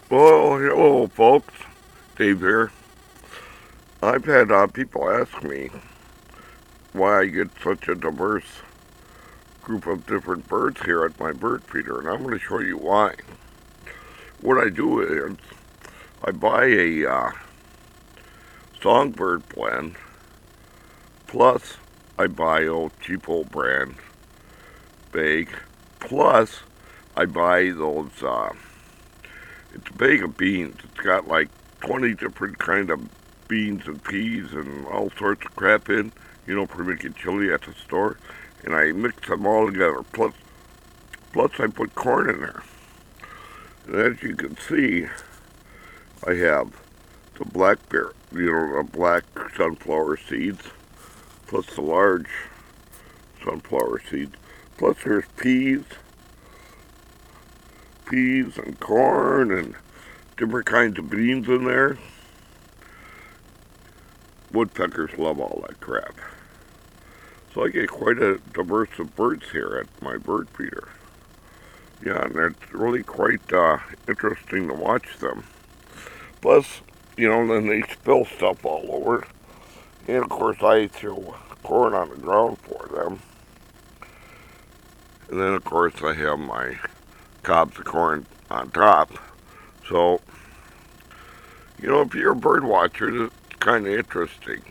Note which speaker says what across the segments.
Speaker 1: Well, hello, folks. Dave here. I've had people ask me why I get such a diverse group of different birds here at my bird feeder, and I'm going to show you why. What I do is I buy a songbird blend, plus I buy a cheap old brand bag, plus I buy those. It's a bag of beans. It's got like 20 different kind of beans and peas and all sorts of crap in, for making chili at the store. And I mix them all together. Plus I put corn in there. And as you can see, I have the the black sunflower seeds, plus the large sunflower seeds. Plus there's peas and corn and different kinds of beans in there. Woodpeckers love all that crap. So I get quite a diverse of birds here at my bird feeder. Yeah, and it's really quite interesting to watch them. Plus, then they spill stuff all over. And of course I throw corn on the ground for them. And then of course I have my cobs of corn on top. So, if you're a bird watcher, it's kind of interesting.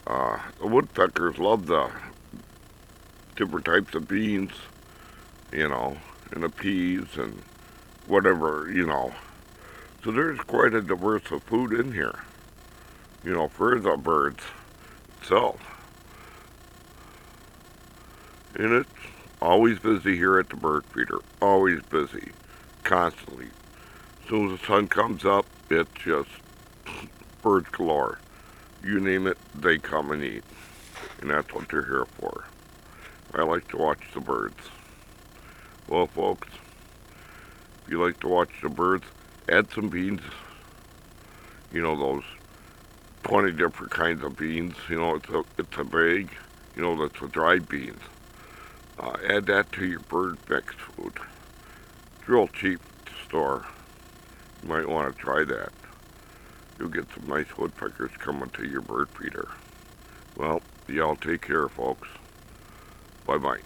Speaker 1: The woodpeckers love the different types of beans, and the peas and whatever. So there's quite a diverse of food in here, for the birds itself. And it's always busy here at the bird feeder. Always busy. Constantly. As soon as the sun comes up, it's just birds galore. You name it, they come and eat. And that's what they're here for. I like to watch the birds. Well, folks, if you like to watch the birds, add some beans. Those 20 different kinds of beans. It's a bag. That's the dried beans. Add that to your bird mix food. It's real cheap to store. You might want to try that. You'll get some nice woodpeckers coming to your bird feeder. Well, y'all take care, folks. Bye-bye.